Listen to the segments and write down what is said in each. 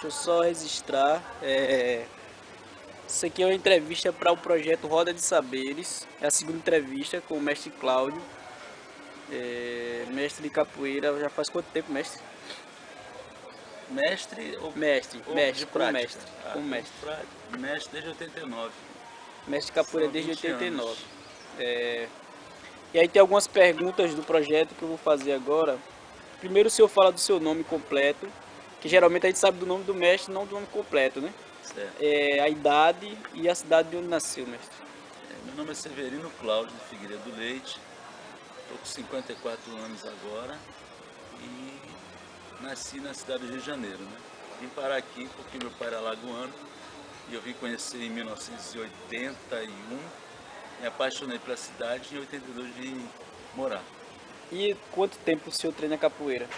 deixa eu só registrar. Isso aqui é uma entrevista para o projeto Roda de Saberes. É a segunda entrevista com o mestre Cláudio, mestre de capoeira. Já faz quanto tempo, mestre? Mestre ou Mestre, ou mestre, de como prática? mestre, como mestre. Mestre desde 89. Mestre de capoeira São desde 20 89. anos. E aí tem algumas perguntas do projeto que eu vou fazer agora. Primeiro o senhor fala do seu nome completo, que geralmente a gente sabe do nome do mestre, não do nome completo, né? Certo. A idade e a cidade de onde nasceu, mestre. Meu nome é Severino Cláudio de Figueiredo Leite. Estou com 54 anos agora e nasci na cidade do Rio de Janeiro, né? Vim parar aqui porque meu pai era alagoano e eu vim conhecer em 1981. Me apaixonei pela cidade e em 82 vim morar. E quanto tempo o senhor treina capoeira?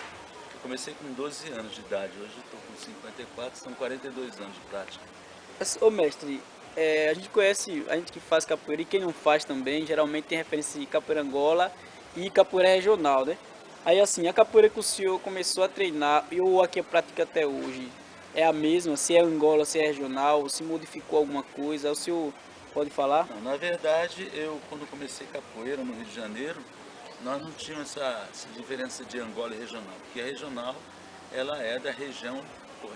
Eu comecei com 12 anos de idade, hoje estou com 54, são 42 anos de prática. Ô mestre, a gente conhece, a gente que faz capoeira e quem não faz também, geralmente tem referência de capoeira Angola e capoeira regional, né? Aí assim, a capoeira que o senhor começou a treinar e ou a que pratica até hoje, é a mesma? Se é Angola, se é regional, se modificou alguma coisa? O senhor pode falar? Não, na verdade, eu quando comecei capoeira no Rio de Janeiro, nós não tínhamos essa diferença de Angola e regional, porque a regional ela é da região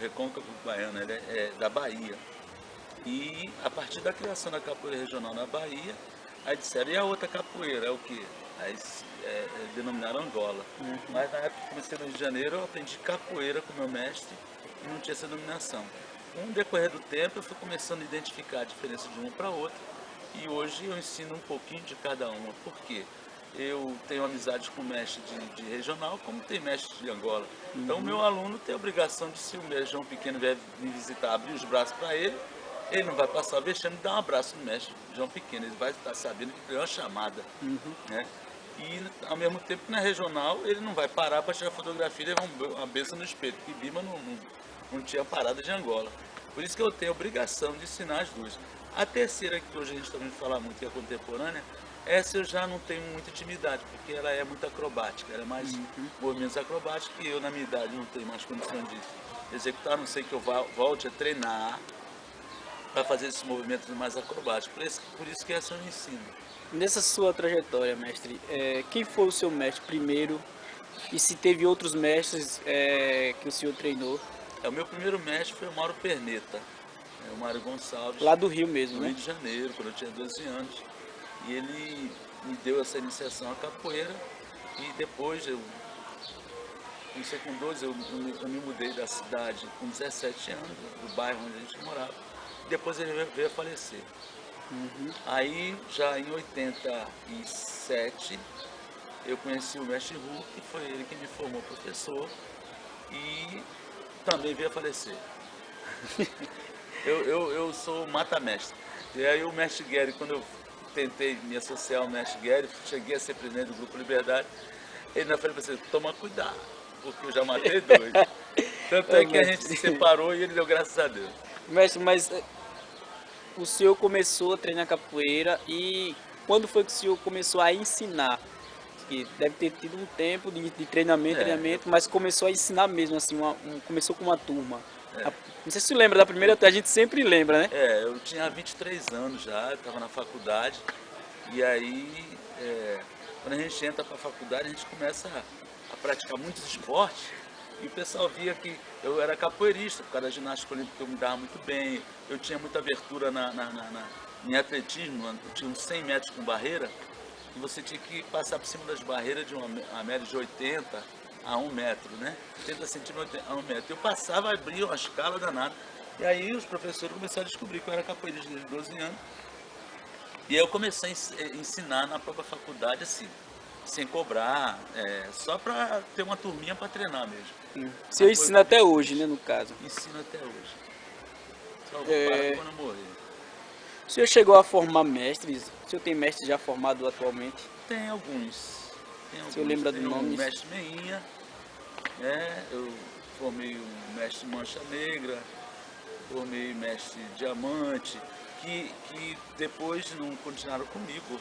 recôncavo baiana, ela é da Bahia. E a partir da criação da capoeira regional na Bahia, aí disseram, e a outra capoeira é o quê? Aí denominaram Angola. Mas na época que comecei no Rio de Janeiro, eu aprendi capoeira com meu mestre e não tinha essa denominação. Com o decorrer do tempo, eu fui começando a identificar a diferença de uma para outra e hoje eu ensino um pouquinho de cada uma. Por quê? Eu tenho amizade com mestre de regional, como tem mestre de Angola. Então, o meu aluno tem a obrigação de, se o mestre João Pequeno vier me visitar, abrir os braços para ele não vai passar vexame e dar um abraço no mestre João Pequeno, ele vai estar sabendo que ganhou uma chamada. Né? E, ao mesmo tempo, na regional, ele não vai parar para tirar fotografia e levar uma benção no espelho, porque Bima não tinha parada de Angola. Por isso que eu tenho a obrigação de ensinar as duas. A terceira, que hoje a gente está ouvindo falar muito, que é a contemporânea, essa eu já não tenho muita intimidade, porque ela é muito acrobática, ela é mais movimentos acrobáticos, que eu, na minha idade, não tenho mais condição de executar, a não sei que eu volte a treinar para fazer esses movimentos mais acrobáticos. Por isso que essa eu ensino. Nessa sua trajetória, mestre, quem foi o seu mestre primeiro e se teve outros mestres que o senhor treinou? O meu primeiro mestre foi o Mauro Perneta, o Mário Gonçalves, Lá do Rio mesmo, no né? Rio de Janeiro, quando eu tinha 12 anos. E ele me deu essa iniciação à capoeira e depois eu comecei com 12, eu me mudei da cidade com 17 anos, do bairro onde a gente morava. Depois ele veio a falecer. Aí, já em 87, eu conheci o mestre Hu, que foi ele que me formou professor e também veio a falecer. Eu sou mata-mestre. E aí o mestre Guedes, quando eu tentei me associar ao mestre Guedes, cheguei a ser presidente do Grupo Liberdade, ele na frente falou assim, toma cuidado, porque eu já matei dois. Tanto é que a gente se separou e ele deu graças a Deus. Mestre, mas o senhor começou a treinar capoeira e quando foi que o senhor começou a ensinar? Que deve ter tido um tempo de treinamento, mas começou a ensinar mesmo, assim, começou com uma turma. Não sei se você lembra da primeira, a gente sempre lembra, né? Eu tinha 23 anos já, estava na faculdade, e aí, quando a gente entra para a faculdade, a gente começa a praticar muitos esportes, e o pessoal via que eu era capoeirista, por causa da ginástica olímpica eu me dava muito bem, eu tinha muita abertura em atletismo, eu tinha uns 100 metros com barreira, e você tinha que passar por cima das barreiras de uma média de 80 a 1 metro, né? 80 centímetros a 1 metro. Eu passava, abria uma escala danada. E aí os professores começaram a descobrir que eu era capoeirista desde 12 anos. E aí eu comecei a ensinar na própria faculdade, assim, sem cobrar, só para ter uma turminha para treinar mesmo. O senhor ensina até hoje, né, no caso. Ensino até hoje. Só vou parar quando eu morrer. O senhor chegou a formar mestres? O senhor tem mestre já formado atualmente? Tem alguns. O senhor lembra do Tem o nome? mestre Meinha, eu formei o mestre Mancha Negra, formei o mestre Diamante, que depois não continuaram comigo.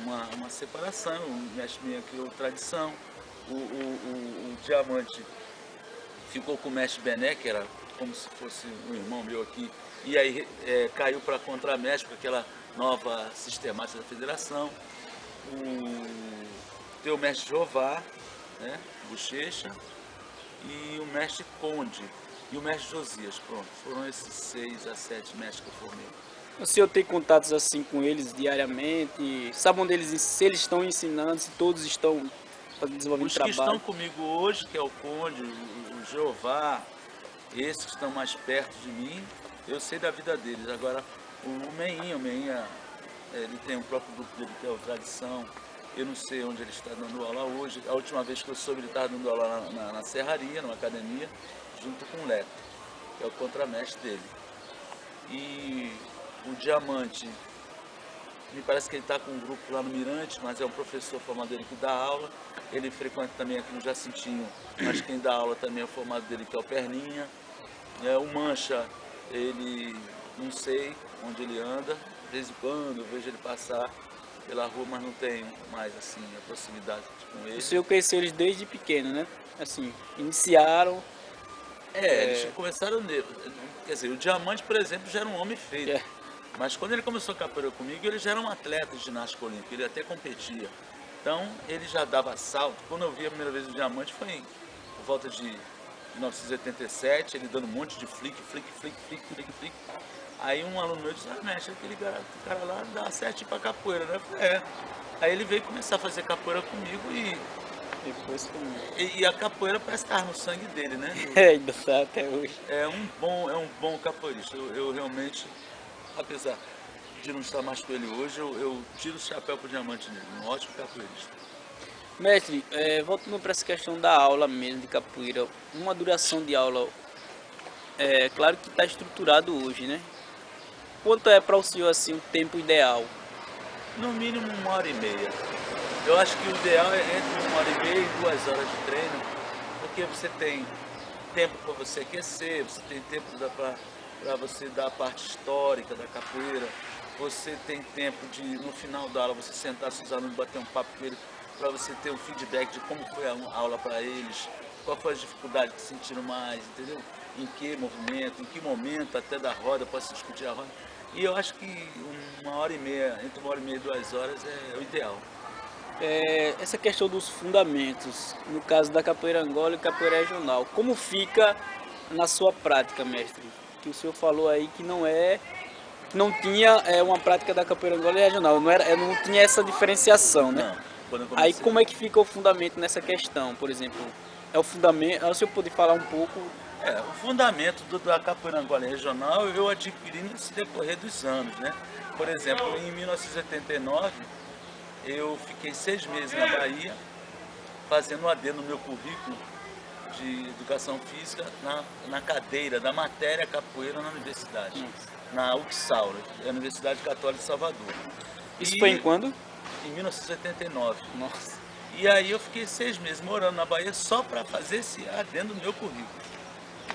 Uma separação, o mestre Meinha criou tradição, o Diamante ficou com o mestre Bené, que era como se fosse um irmão meu aqui, e aí caiu para Contra-Mestre, aquela nova sistemática da federação. Tem o mestre Jeová, né, Bochecha, e o mestre Conde, e o mestre Josias. Pronto, foram esses 6 a 7 mestres que eu formei. O senhor tem contatos assim com eles diariamente? Sabe onde eles, se eles estão ensinando, se todos estão desenvolvendo Os que trabalho? estão comigo hoje, que é o Conde, o Jeová, esses que estão mais perto de mim, eu sei da vida deles. Agora, o Meinha, ele tem o próprio grupo dele, que é o Tradição. Eu não sei onde ele está dando aula hoje. A última vez que eu soube, ele estava dando aula na Serraria, numa academia, junto com o Leto, que é o contramestre dele. E o Diamante, me parece que ele está com um grupo lá no Mirante, mas é um professor formado dele que dá aula. Ele frequenta também aqui no Jacintinho, mas quem dá aula também é o formado dele, que é o Perninha. O Mancha, ele não sei onde ele anda, de vez em quando eu vejo ele passar pela rua, mas não tenho mais assim a proximidade com ele. O senhor conheceu eles desde pequeno, né? Assim, iniciaram... Eles começaram nele. Quer dizer, o Diamante, por exemplo, já era um homem feito. É. Mas quando ele começou a capoeira comigo, ele já era um atleta de ginástica olímpica, ele até competia. Então, ele já dava salto. Quando eu vi a primeira vez o Diamante, foi por volta de 1987, ele dando um monte de flick. Aí um aluno meu disse, mestre, aquele cara lá dá certinho pra capoeira, né? Eu falei, Aí ele veio começar a fazer capoeira comigo Depois comigo. e a capoeira parece estar no sangue dele, né? Ainda tá até hoje. É um bom capoeirista. Eu realmente, apesar de não estar mais com ele hoje, eu tiro o chapéu pro Diamante nele, um ótimo capoeirista. Mestre, voltando para essa questão da aula mesmo de capoeira, uma duração de aula, claro que está estruturado hoje, né? Quanto é para o senhor assim o tempo ideal? No mínimo 1h30. Eu acho que o ideal é entre 1h30 e 2 horas de treino, porque você tem tempo para você aquecer, você tem tempo para você dar a parte histórica da capoeira, você tem tempo de, no final da aula, você sentar com os alunos, bater um papo com eles, para você ter um feedback de como foi a aula para eles, qual foi as dificuldades que sentiram mais, entendeu? Em que movimento, em que momento até da roda, pode se discutir a roda. E eu acho que 1h30, entre 1h30 e 2 horas é o ideal. Essa questão dos fundamentos, no caso da capoeira Angola e capoeira regional, como fica na sua prática, mestre? Que o senhor falou aí que não tinha uma prática da capoeira Angola e regional, não tinha essa diferenciação, né? Não, quando eu Aí comecei. como é que fica o fundamento nessa questão, por exemplo? É o fundamento, o senhor pode falar um pouco? O fundamento da capoeira Angola regional eu adquiri nesse decorrer dos anos, né? Por exemplo, em 1989, eu fiquei 6 meses na Bahia, fazendo um AD no meu currículo de Educação Física na cadeira da matéria capoeira na universidade, na UFSAL, a Universidade Católica de Salvador. Isso foi em quando? Em 1979. Nossa. E aí eu fiquei 6 meses morando na Bahia só para fazer esse AD no meu currículo.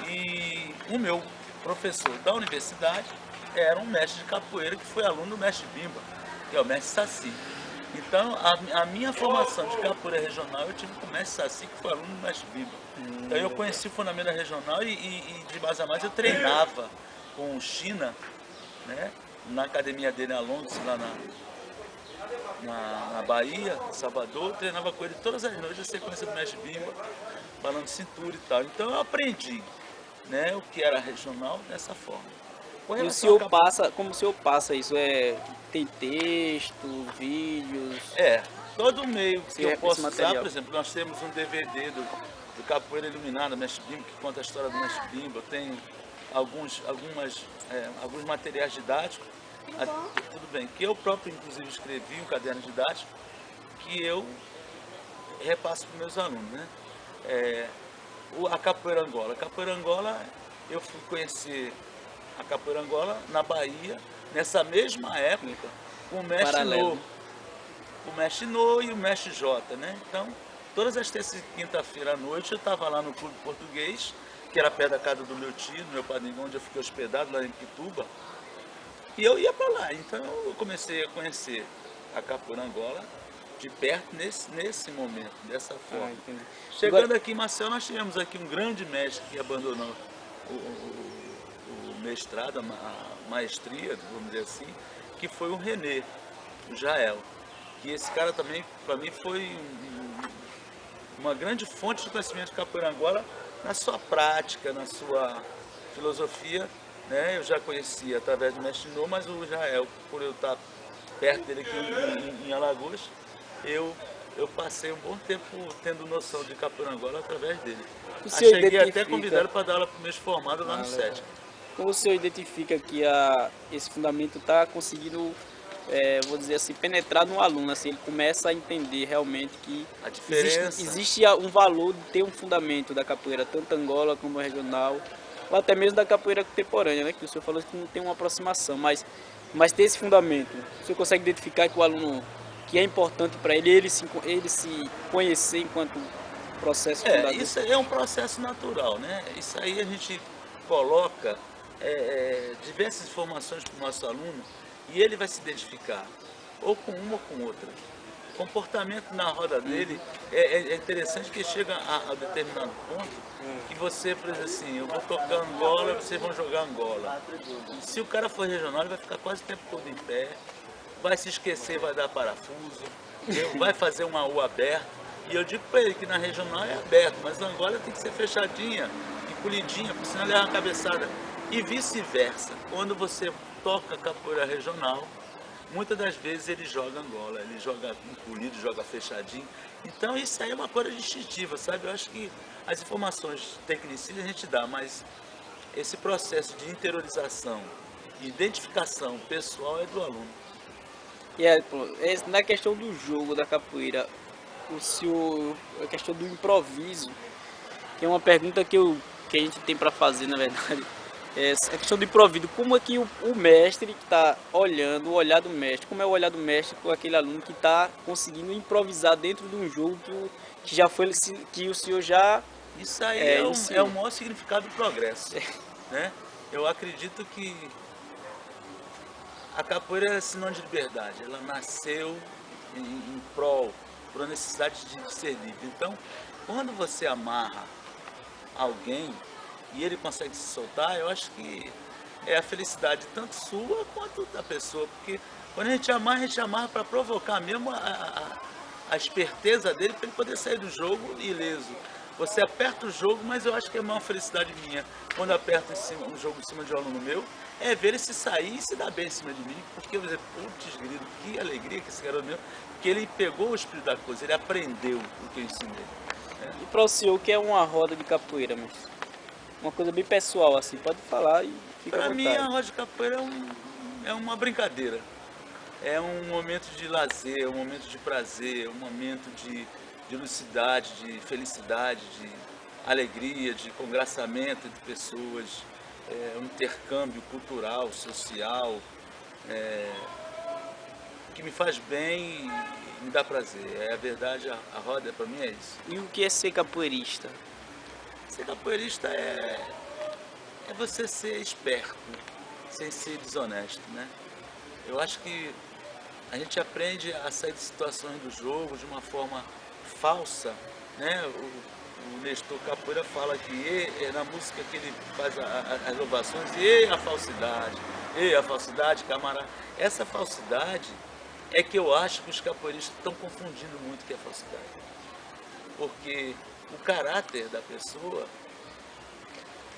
E o meu professor da universidade era um mestre de capoeira que foi aluno do mestre Bimba, que é o mestre Saci. Então, a minha formação de capoeira regional eu tive com o mestre Saci, que foi aluno do mestre Bimba. Então, eu conheci o fundamento da regional e de mais a mais eu treinava com o China, né, na academia dele na Londres, lá na Bahia, em Salvador. Eu treinava com ele todas as noites, a sequência do mestre Bimba, balando cintura e tal. Então, eu aprendi, né, o que era regional dessa forma. E o senhor passa, como o senhor passa isso? Tem texto, vídeos? Todo meio que eu posso usar, material. por exemplo, nós temos um DVD do Capoeira Iluminada, Mestre Bimba, que conta a história do Mestre Bimba. Eu tenho alguns materiais didáticos, tudo bem, que eu próprio inclusive escrevi um caderno didático, que eu repasso para os meus alunos, né? A Capoeira Angola. A Capoeira Angola, eu fui conhecer a Capoeira Angola na Bahia, nessa mesma época, com o mestre No. O mestre No e o mestre Jota, né? Então, todas as terças e quinta-feira à noite eu estava lá no Clube Português, que era perto da casa do meu tio, do meu padrinho, onde eu fiquei hospedado, lá em Pituba. E eu ia para lá. Então, eu comecei a conhecer a Capoeira Angola de perto nesse momento, dessa forma. Chegando aqui em Maceió, nós tivemos aqui um grande mestre que abandonou o mestrado, a maestria, vamos dizer assim, que foi o René, o Jael. Que esse cara também, para mim, foi uma grande fonte de conhecimento de capoeira Angola na sua prática, na sua filosofia, né? Eu já conhecia através do mestre No, mas o Jael, por eu estar perto dele aqui em Alagoas, eu passei um bom tempo tendo noção de capoeira Angola através dele. O senhor Cheguei até identifica, convidado para dar aula para o mês formado lá no SETC. como o senhor identifica que esse fundamento está conseguindo, vou dizer assim, penetrar no aluno, assim, ele começa a entender realmente que A diferença. existe um valor de ter um fundamento da capoeira, tanto Angola como regional, ou até mesmo da capoeira contemporânea, né, que o senhor falou que não tem uma aproximação, mas ter esse fundamento, o senhor consegue identificar que o aluno, que é importante para ele se conhecer enquanto processo fundador? Isso é um processo natural, né? Isso aí a gente coloca diversas informações para o nosso aluno e ele vai se identificar ou com uma ou com outra. O comportamento na roda dele é interessante que chega a determinado ponto que você, por exemplo assim, eu vou tocar Angola, vocês vão jogar Angola. Se o cara for regional, ele vai ficar quase o tempo todo em pé, vai se esquecer, vai dar parafuso, vai fazer uma U aberta. E eu digo para ele que na regional é aberto, mas na Angola tem que ser fechadinha e polidinha, porque senão ele leva uma cabeçada. E vice-versa, quando você toca capoeira regional, muitas das vezes ele joga Angola, ele joga polido, joga fechadinho. Então isso aí é uma coisa distintiva, sabe? Eu acho que as informações tecnicistas a gente dá, mas esse processo de interiorização, de identificação pessoal é do aluno. E na questão do jogo da capoeira, a questão do improviso, que é uma pergunta que a gente tem para fazer, na verdade, a questão do improviso, como é que o mestre que está olhando, o olhar do mestre, como é o olhar do mestre com aquele aluno que está conseguindo improvisar dentro de um jogo que já foi, que o senhor já... Isso aí é o maior significado do progresso, né? Eu acredito que a capoeira é sinônimo de liberdade, ela nasceu em prol, por a necessidade de ser livre. Então, quando você amarra alguém e ele consegue se soltar, eu acho que é a felicidade tanto sua quanto da pessoa, porque quando a gente amarra para provocar mesmo a esperteza dele para ele poder sair do jogo ileso. Você aperta o jogo, mas eu acho que é a maior felicidade minha, quando eu aperto um jogo em cima de um aluno meu, é ver ele se sair e se dar bem em cima de mim, porque eu vou dizer, putz, grilo, que alegria que esse garoto meu, porque ele pegou o espírito da coisa, ele aprendeu o que eu ensinei. E para o senhor, o que é uma roda de capoeira, mestre? Uma coisa bem pessoal, assim, pode falar e fica à vontade. Para mim, a roda de capoeira é uma brincadeira, é um momento de lazer, é um momento de prazer, é um momento de lucidade, de felicidade, de alegria, de congraçamento entre pessoas, um intercâmbio cultural, social, que me faz bem e me dá prazer. É a verdade, a roda para mim é isso. E o que é ser capoeirista? Ser capoeirista é você ser esperto, sem ser desonesto, né? Eu acho que a gente aprende a sair de situações do jogo de uma forma falsa, né? O Nestor Capoeira fala que na música que ele faz as louvações, a falsidade, camarada. Essa falsidade é que eu acho que os capoeiristas estão confundindo muito o que é falsidade. Porque o caráter da pessoa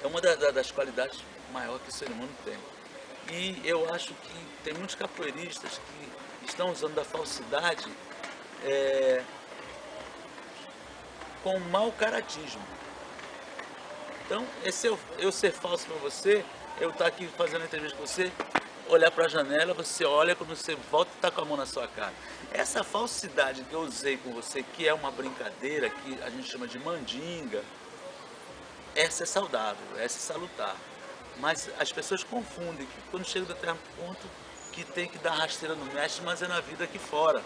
é uma das qualidades maiores que o ser humano tem. E eu acho que tem muitos capoeiristas que estão usando da falsidade com mau caratismo. Então, eu ser falso para você, eu estar aqui fazendo a entrevista com você, olhar para a janela, você olha, quando você volta e está com a mão na sua cara. Essa falsidade que eu usei com você, que é uma brincadeira, que a gente chama de mandinga, essa é saudável, essa é salutar. Mas as pessoas confundem que quando chega a determinado ponto que tem que dar rasteira no mestre, mas é na vida aqui fora,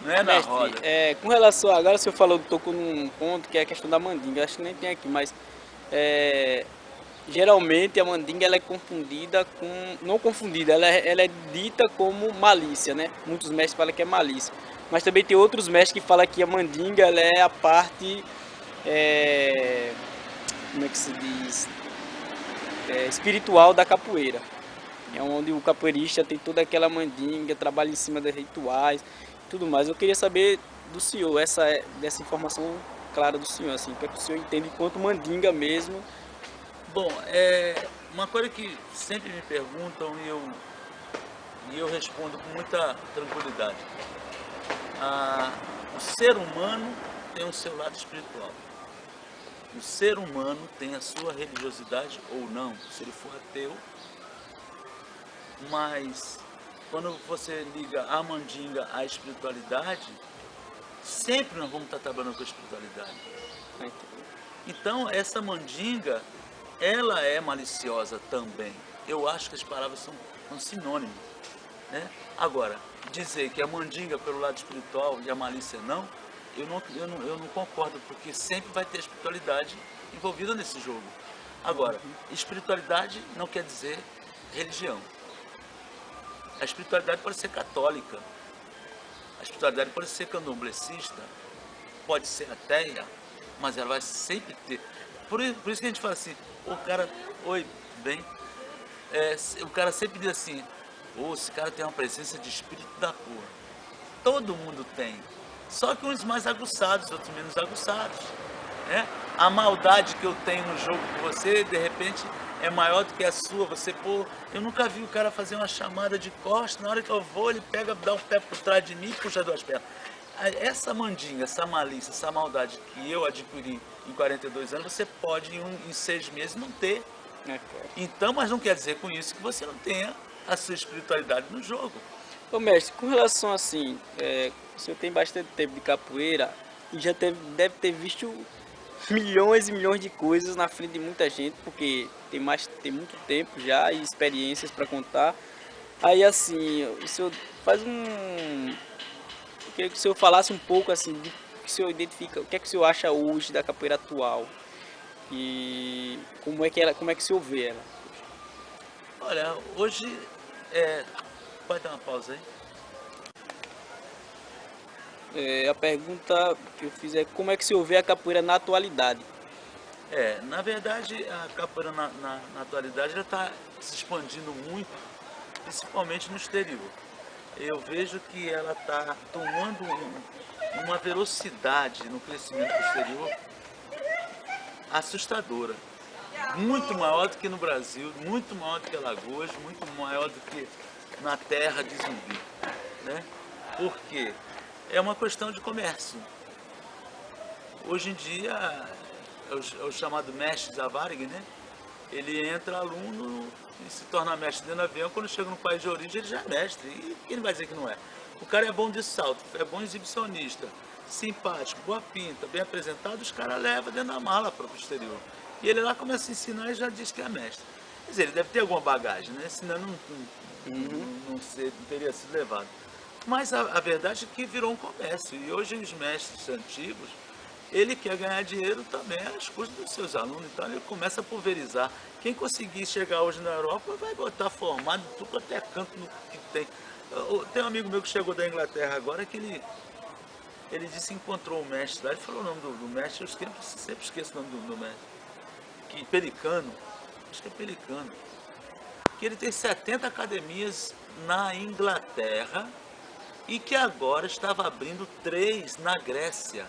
não é na roda. Com relação agora, o senhor tocou num ponto que é a questão da mandinga, acho que nem tem aqui, mas geralmente a mandinga ela é confundida com, não confundida, ela é dita como malícia, né? Muitos mestres falam que é malícia, mas também tem outros mestres que falam que a mandinga ela é a parte, como é que se diz? espiritual da capoeira. É onde o capoeirista tem toda aquela mandinga, trabalha em cima de rituais e tudo mais. Eu queria saber do senhor, dessa informação clara do senhor, assim, o que é que o senhor entende enquanto mandinga mesmo. Bom, uma coisa que sempre me perguntam e eu respondo com muita tranquilidade. O ser humano tem o seu lado espiritual. O ser humano tem a sua religiosidade ou não, se ele for ateu. Mas quando você liga a mandinga à espiritualidade, sempre nós vamos estar trabalhando com a espiritualidade. Então essa mandinga, ela é maliciosa também. Eu acho que as palavras são sinônimos, né? Agora, dizer que a mandinga pelo lado espiritual e a malícia não, eu não concordo, porque sempre vai ter espiritualidade envolvida nesse jogo. Agora, espiritualidade não quer dizer religião. A espiritualidade pode ser católica, a espiritualidade pode ser candomblessista, pode ser ateia, mas ela vai sempre ter. Por isso que a gente fala assim, o cara, oi, bem, o cara sempre diz assim, esse cara tem uma presença de espírito da porra. Todo mundo tem, só que uns mais aguçados, outros menos aguçados, né? A maldade que eu tenho no jogo com você, de repente, é maior do que a sua. Eu nunca vi o cara fazer uma chamada de costas, na hora que eu vou, ele pega, dá um pé por trás de mim e puxa duas pernas. Essa mandinga, essa malícia, essa maldade que eu adquiri em 42 anos, você pode em 6 meses não ter. Então, mas não quer dizer com isso que você não tenha a sua espiritualidade no jogo. Ô mestre, com relação assim, o senhor tem bastante tempo de capoeira e já deve ter visto milhões e milhões de coisas na frente de muita gente, porque tem muito tempo já e experiências para contar. Aí assim, o senhor faz eu queria que o senhor falasse um pouco assim, do que o senhor identifica, o que é que o senhor acha hoje da capoeira atual e como é que o senhor vê ela? Olha, hoje, pode dar uma pausa aí? A pergunta que eu fiz é como é que o senhor vê a capoeira na atualidade? Na verdade, a capoeira na atualidade já está se expandindo muito, principalmente no exterior. Eu vejo que ela está tomando uma velocidade no crescimento posterior assustadora. Muito maior do que no Brasil, muito maior do que Alagoas, muito maior do que na terra de Zumbi, né? Por quê? É uma questão de comércio. Hoje em dia, é o chamado mestre Zavarig, né? Ele entra aluno e se torna mestre dentro do avião. Quando chega no país de origem, ele já é mestre. E quem vai dizer que não é? O cara é bom de salto, é bom exibicionista, simpático, boa pinta, bem apresentado, os caras levam dentro da mala para o exterior. E ele lá começa a ensinar e já diz que é mestre. Quer dizer, ele deve ter alguma bagagem, né? Senão não teria sido levado. Mas a verdade é que virou um comércio. E hoje os mestres antigos, ele quer ganhar dinheiro também às custas dos seus alunos. Então ele começa a pulverizar. Quem conseguir chegar hoje na Europa vai botar formado tudo até canto no que tem. Tem um amigo meu que chegou da Inglaterra agora que ele disse que encontrou o mestre lá. Ele falou o nome do mestre, eu sempre esqueço o nome do mestre. Que Pelicano, acho que é Pelicano. Que ele tem 70 academias na Inglaterra e que agora estava abrindo 3 na Grécia.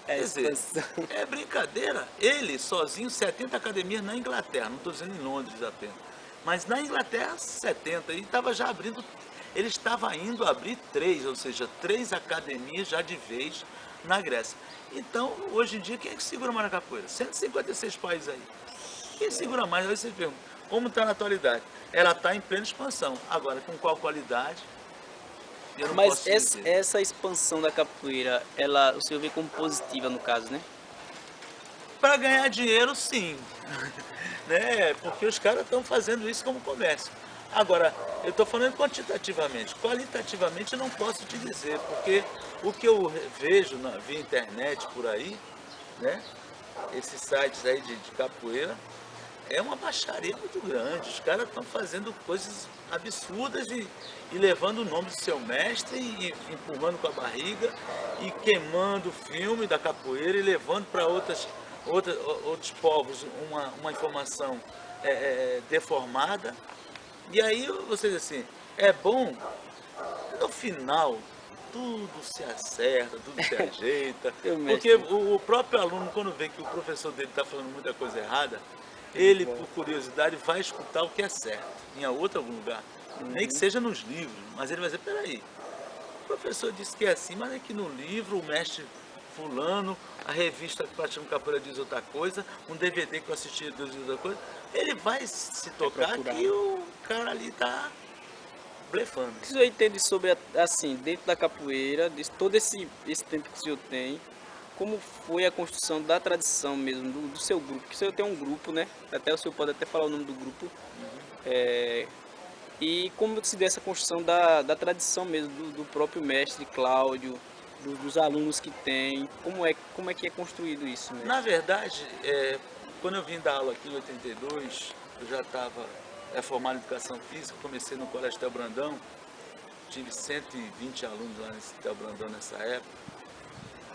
Quer dizer, é brincadeira. Ele sozinho, 70 academias na Inglaterra, não estou dizendo em Londres apenas, mas na Inglaterra 70, e estava já abrindo, ele estava indo abrir 3, ou seja, 3 academias já de vez na Grécia. Então, hoje em dia, quem é que segura mais na capoeira? 156 países aí. Quem segura mais? Aí você pergunta, como está na atualidade? Ela está em plena expansão. Agora, com qual qualidade? Mas essa expansão da capoeira, o senhor vê como positiva no caso, né? Para ganhar dinheiro, sim. Né? Porque os caras estão fazendo isso como comércio. Agora, eu estou falando quantitativamente. Qualitativamente eu não posso te dizer, porque o que eu vejo via internet por aí, né? Esses sites aí de capoeira, é uma baixaria muito grande. Os caras estão fazendo coisas absurdas e levando o nome do seu mestre e empurrando com a barriga e queimando o filme da capoeira e levando para outros povos uma informação deformada. E aí você diz assim, é bom, no final tudo se acerta, tudo se ajeita, Seu porque mestre, o próprio aluno, quando vê que o professor dele está falando muita coisa errada, ele, bom. por curiosidade, vai escutar o que é certo, em algum lugar. Nem que Uhum. seja nos livros, mas ele vai dizer, peraí, o professor disse que é assim, mas é que no livro o mestre fulano, a revista Praticando Capoeira diz outra coisa, um DVD que eu assisti diz outra coisa. Ele vai se É tocar procurar, que né? o cara ali está blefando. O que o senhor entende sobre, assim, dentro da capoeira, todo esse tempo que o senhor tem, como foi a construção da tradição mesmo, do seu grupo? Porque o senhor tem um grupo, né? Até o senhor pode até falar o nome do grupo. E como se deu essa construção da tradição mesmo, do próprio mestre Cláudio, dos alunos que tem, como é que é construído isso, Na mestre? verdade, quando eu vim dar aula aqui em 82, eu já estava formado em Educação Física, comecei no Colégio Tel Brandão, tive 120 alunos lá nesse Tel Brandão nessa época.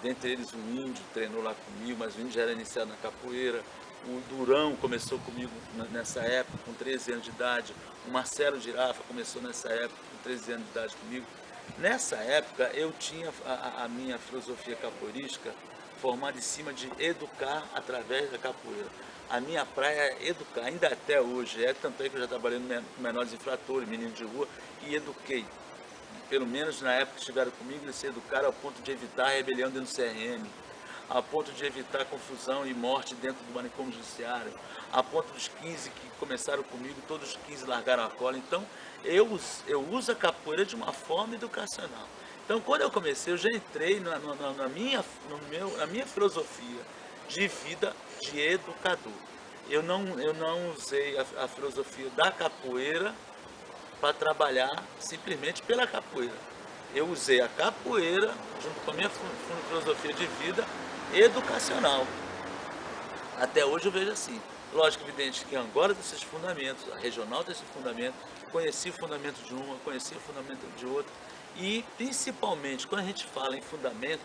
Dentre eles um índio treinou lá comigo, mas o índio já era iniciado na capoeira. O Durão começou comigo nessa época, com 13 anos de idade. O Marcelo Girafa começou nessa época, com 13 anos de idade comigo. Nessa época eu tinha a minha filosofia capoeirística formada em cima de educar através da capoeira. A minha praia é educar, ainda até hoje, tanto é que eu já trabalhei no Menores Infratores, Menino de Rua, e eduquei. Pelo menos na época que estiveram comigo, eles se educaram ao ponto de evitar a rebelião dentro do CRM, a ponto de evitar confusão e morte dentro do manicômio judiciário, a ponto dos 15 que começaram comigo, todos os 15 largaram a cola. Então, eu uso a capoeira de uma forma educacional. Então, quando eu comecei, eu já entrei na minha filosofia de vida de educador. Eu não usei a filosofia da capoeira para trabalhar simplesmente pela capoeira. Eu usei a capoeira junto com a minha filosofia de vida educacional. Até hoje eu vejo assim. Lógico, evidente que a Angola tem esses fundamentos, a regional tem esse fundamento, conheci o fundamento de uma, conheci o fundamento de outra. E principalmente quando a gente fala em fundamento,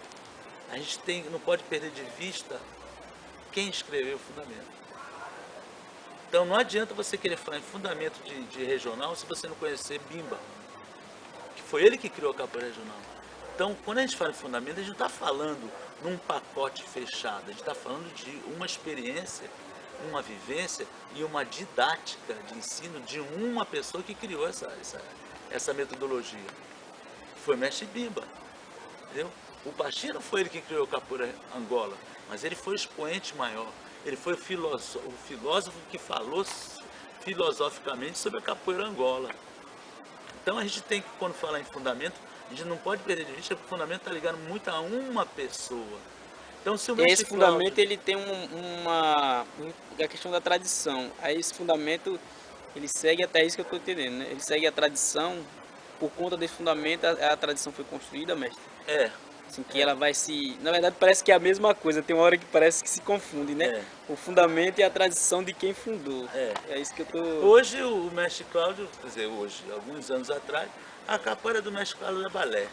a gente não pode perder de vista quem escreveu o fundamento. Então não adianta você querer falar em fundamento de regional se você não conhecer Bimba, que foi ele que criou a capoeira regional. Então, quando a gente fala em fundamento, a gente não está falando num pacote fechado, a gente está falando de uma experiência, uma vivência e uma didática de ensino de uma pessoa que criou essa metodologia. Foi o mestre Bimba, entendeu? O Pachino não foi ele que criou a capoeira Angola, mas ele foi o expoente maior. Ele foi o filósofo que falou filosoficamente sobre a capoeira Angola. Então a gente tem que, quando falar em fundamento, a gente não pode perder de vista que o fundamento está ligado muito a uma pessoa. Então se o E esse mestre Cláudio... fundamento ele tem a questão da tradição. Aí esse fundamento ele segue até isso que eu estou entendendo, né? Ele segue a tradição, por conta desse fundamento a tradição foi construída, mestre. É, Assim, que ela vai se... Na verdade parece que é a mesma coisa, tem uma hora que parece que se confunde, né? é, O fundamento e a tradição de quem fundou. é. É isso que eu tô... Hoje o mestre Cláudio, quer dizer, hoje, alguns anos atrás, a capoeira do mestre Cláudio é balé.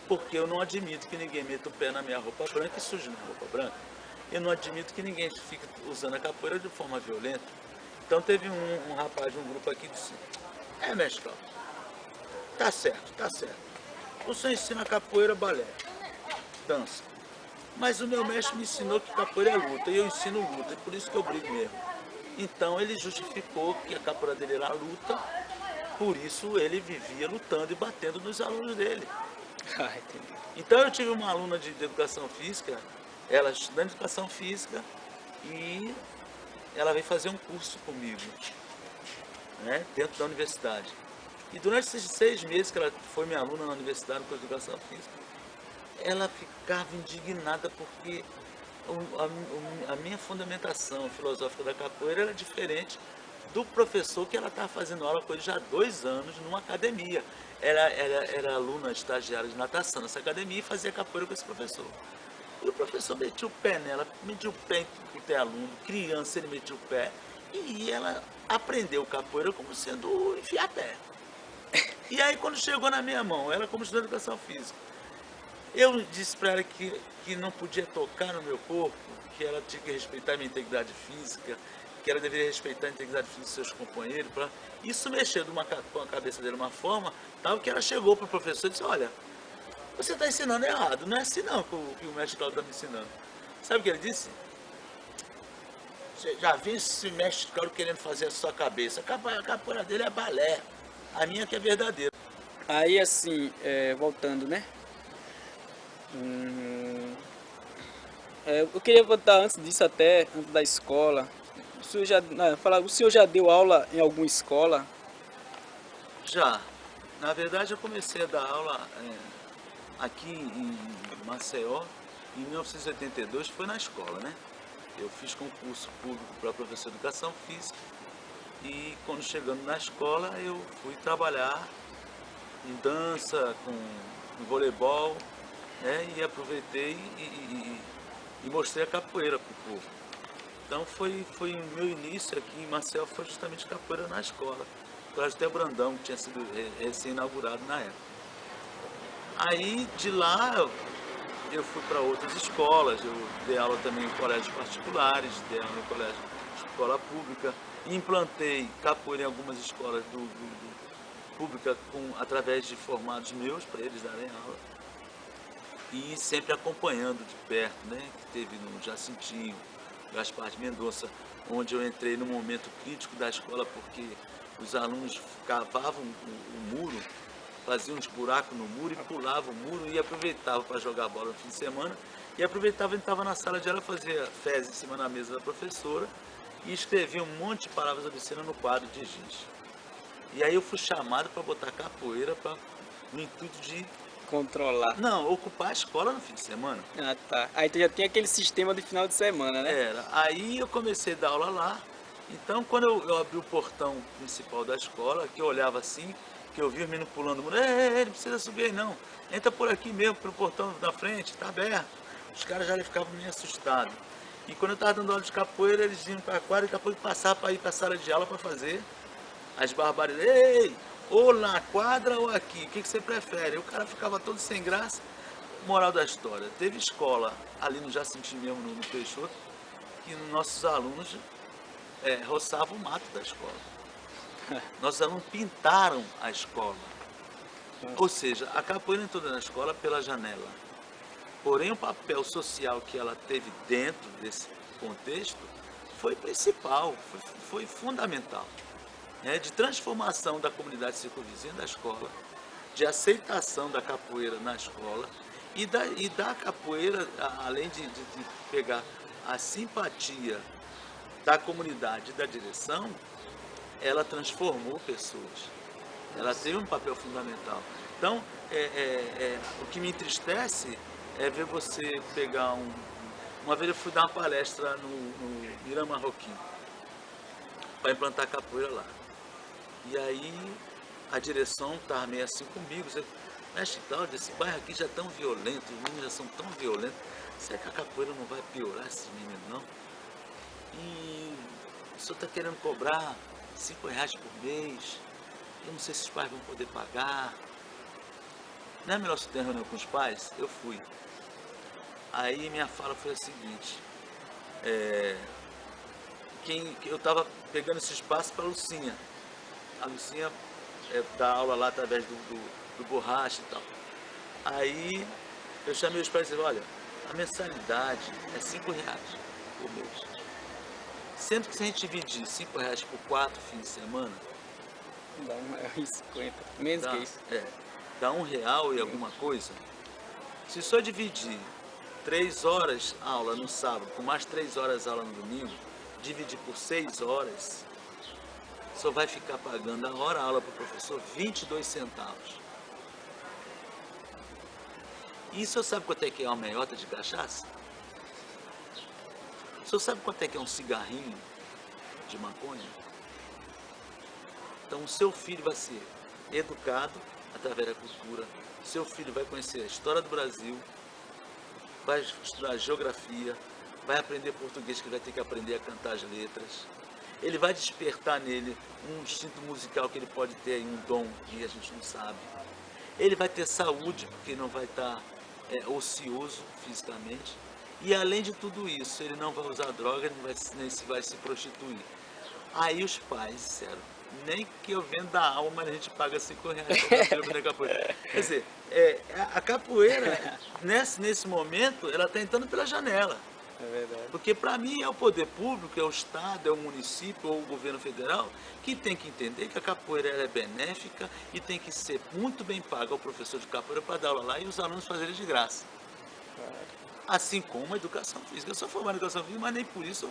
Porque eu não admito que ninguém meta o pé na minha roupa branca e suje minha roupa branca. Eu não admito que ninguém fique usando a capoeira de forma violenta. Então teve um rapaz de um grupo aqui que disse, mestre Cláudio, tá certo, tá certo. O senhor ensina capoeira, balé, dança. Mas o meu mestre me ensinou que capoeira é luta, e eu ensino luta, e por isso que eu brigo mesmo. Então ele justificou que a capoeira dele era luta, por isso ele vivia lutando e batendo nos alunos dele. Ah, entendi. Então eu tive uma aluna de educação física, ela estudando educação física, e ela veio fazer um curso comigo, né, dentro da universidade. E durante esses 6 meses que ela foi minha aluna na universidade com educação física, ela ficava indignada porque a minha fundamentação filosófica da capoeira era diferente do professor que ela estava fazendo aula com ele já há 2 anos numa academia. Era aluna estagiária de natação nessa academia e fazia capoeira com esse professor. E o professor metia o pé nela, metia o pé em ter aluno, criança ele metia o pé, e ela aprendeu capoeira como sendo enfiar pé. E aí quando chegou na minha mão, ela como estudante de educação física, Eu disse para ela que não podia tocar no meu corpo, que ela tinha que respeitar a minha integridade física, que ela deveria respeitar a integridade física dos seus companheiros. Isso mexeu com a cabeça dele de uma forma tal que ela chegou para o professor e disse, olha, você está ensinando errado, não é assim não que o mestre Cláudio está me ensinando. Sabe o que ele disse? Você já viu esse mestre Cláudio querendo fazer a sua cabeça? A capoeira dele é balé, a minha que é verdadeira. Aí assim, voltando, né? Hum, eu queria voltar antes disso até, antes da escola. O senhor já deu aula em alguma escola? Já, na verdade eu comecei a dar aula aqui em Maceió em 1982, foi na escola, né? Eu fiz concurso público para professor de educação física e quando chegando na escola eu fui trabalhar em dança, com voleibol, né? E aproveitei e mostrei a capoeira para o povo. Então foi o meu início aqui em Maceió, foi justamente capoeira na escola. Colégio Té Brandão, que tinha sido recém-inaugurado na época. Aí de lá eu fui para outras escolas, eu dei aula também em colégios particulares, dei aula em colégio de escola pública, implantei capoeira em algumas escolas pública através de formados meus, para eles darem aula, e sempre acompanhando de perto, né? Que teve no Jacintinho, Gaspar de Mendonça, onde eu entrei no momento crítico da escola, porque os alunos cavavam o muro, faziam uns buracos no muro e pulavam o muro e aproveitavam para jogar bola no fim de semana. E aproveitava e estava na sala de aula, fazia fezes em cima da mesa da professora e escrevia um monte de palavras obscenas no quadro de giz. E aí eu fui chamado para botar capoeira no intuito de... Controlar. Não, ocupar a escola no fim de semana. Ah, tá. Aí tu já tem aquele sistema de final de semana, né? Era. Aí eu comecei a dar aula lá. Então, quando eu abri o portão principal da escola, que eu olhava assim, que eu vi os meninos pulando o muro, ei, não precisa subir aí não. Entra por aqui mesmo, pelo portão da frente, tá aberto. Os caras já ficavam meio assustados. E quando eu estava dando aula de capoeira, eles vinham para a quadra e daqui a pouco passavam para ir para a sala de aula para fazer as barbaridades. Ei, ou na quadra ou aqui, o que você prefere? E o cara ficava todo sem graça. Moral da história, teve escola ali no Jacintinho mesmo, no Peixoto, que nossos alunos roçavam o mato da escola. Nossos alunos pintaram a escola. Ou seja, a capoeira entrou na escola pela janela. Porém, o papel social que ela teve dentro desse contexto foi principal, foi fundamental. Né? De transformação da comunidade circunvizinha da escola, de aceitação da capoeira na escola e da capoeira, além de pegar a simpatia da comunidade e da direção, ela transformou pessoas. Ela teve um papel fundamental. Então, o que me entristece é ver você pegar Uma vez eu fui dar uma palestra no Irã Marroquim, para implantar capoeira lá. E aí a direção estava meio assim comigo, mestre Cláudio, esse bairro aqui já é tão violento, os meninos já são tão violentos, será que a capoeira não vai piorar esses meninos não? E o senhor está querendo cobrar R$5 por mês, eu não sei se os pais vão poder pagar. Não é melhor você ter reunião com os pais? Eu fui. Aí minha fala foi a seguinte, eu estava pegando esse espaço para a Lucinha. A Lucinha dá aula lá através do Borracha e tal. Aí eu chamei os pais e disse, olha, a mensalidade é R$5 por mês. Sendo que se a gente dividir R$5 por 4 fins de semana, Dá R$1,50, menos que isso. Dá R$1 e alguma coisa. Se só dividir 3 horas aula no sábado, com mais 3 horas aula no domingo, dividir por 6 horas, só vai ficar pagando a hora aula para o professor 22 centavos. E o senhor sabe quanto é que é uma meiota de cachaça? O senhor sabe quanto é que é um cigarrinho de maconha? Então o seu filho vai ser educado através da cultura, seu filho vai conhecer a história do Brasil, vai estudar geografia, vai aprender português, que vai ter que aprender a cantar as letras. Ele vai despertar nele um instinto musical que ele pode ter aí, um dom que a gente não sabe. Ele vai ter saúde, porque não vai estar ocioso fisicamente. E além de tudo isso, ele não vai usar droga, nem se vai se prostituir. Aí os pais disseram, nem que eu venda a alma, mas a gente paga R$5 para meu filho aprender capoeira. Quer dizer, a capoeira, nesse momento, ela está entrando pela janela. É verdade. Porque para mim é o poder público, é o Estado, é o município ou o governo federal que tem que entender que a capoeira é benéfica e tem que ser muito bem paga ao professor de capoeira para dar aula lá e os alunos fazerem de graça. Assim como a educação física. Eu sou formado em educação física, mas nem por isso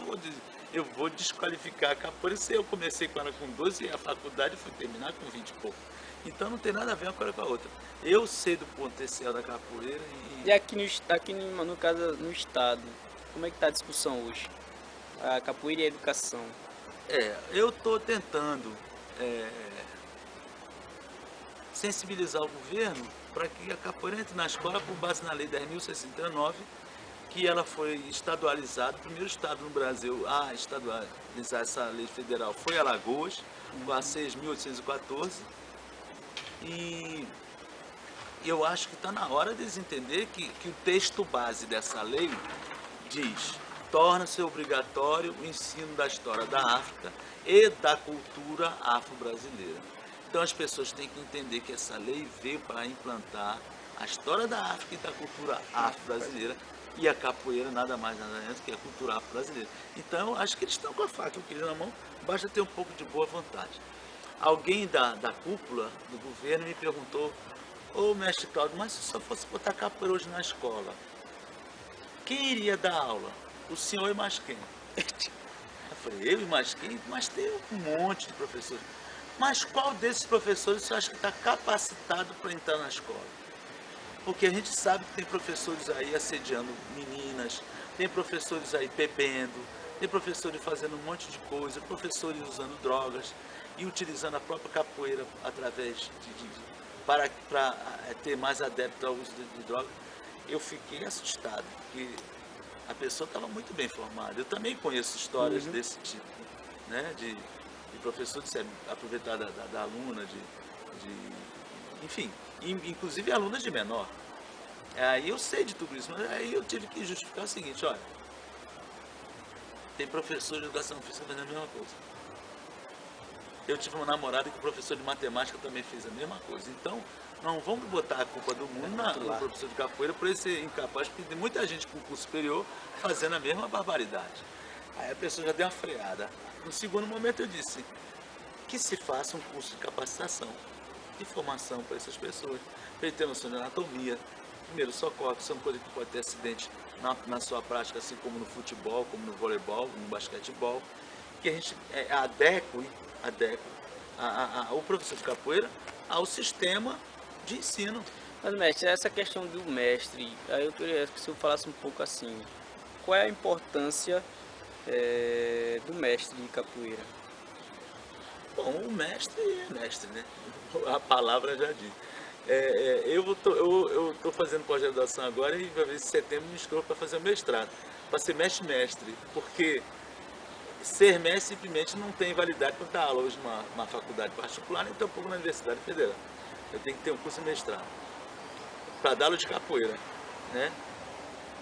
eu vou desqualificar a capoeira se eu comecei com ela com 12 e a faculdade fui terminar com 20 e pouco. Então não tem nada a ver uma coisa com a outra. Eu sei do potencial da capoeira E aqui no caso, no estado, como é que está a discussão hoje? A capoeira e a educação. Eu estou tentando sensibilizar o governo para que a capoeira entre na escola com base na Lei 10.069, que ela foi estadualizada. O primeiro estado no Brasil a estadualizar essa lei federal foi Alagoas, com a 6.814. E eu acho que está na hora deles entender que o texto base dessa lei diz: torna-se obrigatório o ensino da história da África e da cultura afro-brasileira. Então as pessoas têm que entender que essa lei veio para implantar a história da África e da cultura afro-brasileira, e a capoeira nada mais nada menos que a cultura afro-brasileira. Então eu acho que eles estão com a faca e o queijo na mão, basta ter um pouco de boa vontade. Alguém da cúpula do governo me perguntou: ô mestre Cláudio, mas se só fosse botar capoeira hoje na escola, quem iria dar aula? O senhor e mais quem? Eu falei, eu e mais quem? Mas tem um monte de professores. Mas qual desses professores você acha que está capacitado para entrar na escola? Porque a gente sabe que tem professores aí assediando meninas, tem professores aí bebendo, tem professores fazendo um monte de coisa, professores usando drogas e utilizando a própria capoeira através para ter mais adeptos ao uso de drogas. Eu fiquei assustado, porque a pessoa estava muito bem formada. Eu também conheço histórias desse tipo, né? De professor de se aproveitar da aluna, enfim, inclusive alunas de menor. Aí eu sei de tudo isso, mas aí eu tive que justificar o seguinte: olha, tem professor de educação física fazendo a mesma coisa. Eu tive uma namorada que o professor de matemática também fez a mesma coisa. Então, não vamos botar a culpa do mundo no professor de capoeira por ele ser incapaz, porque tem muita gente com curso superior fazendo a mesma barbaridade. Aí a pessoa já deu uma freada. No segundo momento eu disse que se faça um curso de capacitação, de formação para essas pessoas, para ele ter noção de anatomia, primeiro socorro, que são coisas que pode ter acidente na sua prática, assim como no futebol, como no voleibol, no basquetebol, que a gente adeque o professor de capoeira ao sistema de ensino. Mas, mestre, essa questão do mestre, aí eu queria que o senhor falasse um pouco assim, qual é a importância do mestre de capoeira? Bom, o mestre é mestre, né? A palavra já diz. Eu estou fazendo pós-graduação agora e vai ver se setembro me inscrevo para fazer o mestrado, para ser mestre-mestre, porque ser mestre simplesmente não tem validade para dar aula hoje numa faculdade particular, nem tampouco na Universidade Federal. Eu tenho que ter um curso de mestrado para dar aula de capoeira, né?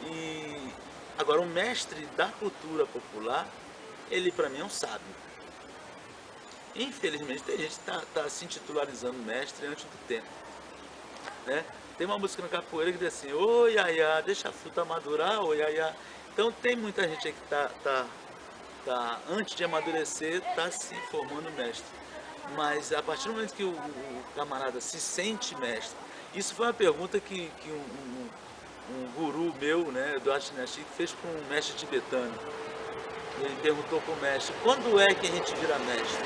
E agora o mestre da cultura popular, ele para mim é um sábio. Infelizmente tem gente que está se titularizando mestre antes do tempo, né? Tem uma música na capoeira que diz assim: ô iaiá, deixa a fruta madurar, ô iaiá. Então tem muita gente aí que tá antes de amadurecer, está se formando mestre. Mas a partir do momento que o camarada se sente mestre, isso foi uma pergunta que um guru meu, né, Eduardo Chinachik, fez para um mestre tibetano. Ele perguntou para o mestre: quando é que a gente vira mestre?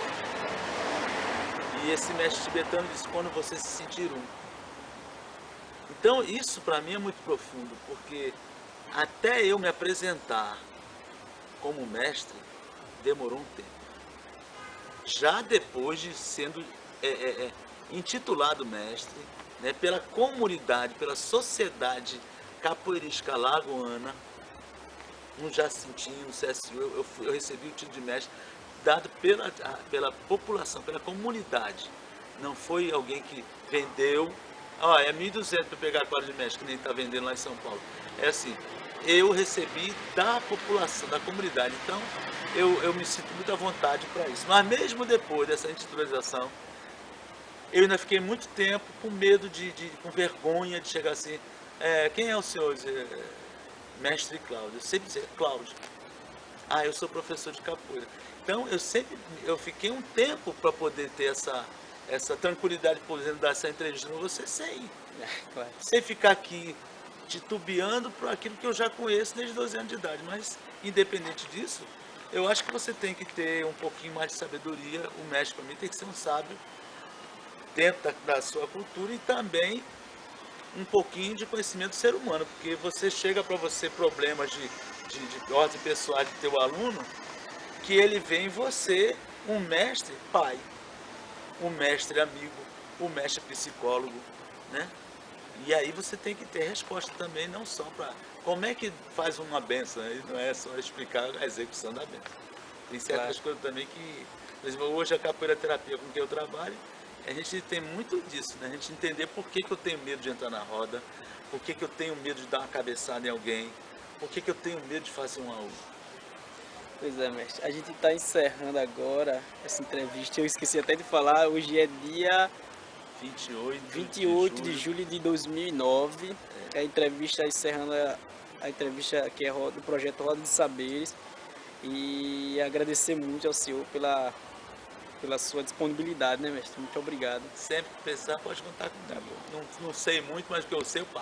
E esse mestre tibetano disse: quando você se sentir um. Então isso para mim é muito profundo, porque até eu me apresentar como mestre demorou um tempo. Já depois de sendo intitulado mestre, né, pela comunidade, pela sociedade capoeirística lagoana, no Jacintinho, no CSU, eu recebi o título de mestre dado pela população, pela comunidade. Não foi alguém que vendeu Ó, é 1.200 para pegar a quadra de mestre, que nem está vendendo lá em São Paulo. É assim, eu recebi da população, da comunidade, então eu me sinto muito à vontade para isso. Mas mesmo depois dessa institucionalização, eu ainda fiquei muito tempo com medo, com vergonha de chegar assim, quem é o senhor? Mestre Cláudio. Eu sempre dizia, Cláudio. Ah, eu sou professor de capoeira. Então eu fiquei um tempo para poder ter essa tranquilidade, por exemplo, dar essa entrevista com você Claro. sem ficar aqui titubeando por aquilo que eu já conheço desde 12 anos de idade. Mas, independente disso, eu acho que você tem que ter um pouquinho mais de sabedoria. O mestre, para mim, tem que ser um sábio dentro da sua cultura e também um pouquinho de conhecimento do ser humano, porque você chega para você problemas de ordem pessoal do teu aluno, que ele vê em você um mestre pai, um mestre amigo, um mestre psicólogo, né? E aí você tem que ter resposta também, não só para como é que faz uma benção, né? Não é só explicar a execução da benção. Tem certas coisas também que, por exemplo, hoje a capoeira terapia com que eu trabalho, a gente tem muito disso, né? A gente entender por que eu tenho medo de entrar na roda, por que eu tenho medo de dar uma cabeçada em alguém, por que eu tenho medo de fazer um a um. Pois é, mestre. A gente está encerrando agora essa entrevista. Eu esqueci até de falar, hoje é dia 28 de julho de 2009. A entrevista encerrando a entrevista que é do projeto Roda de Saberes. E agradecer muito ao senhor pela sua disponibilidade, né, mestre? Muito obrigado. Sempre que precisar, pode contar comigo. Não sei muito, mas o que eu sei, eu passo.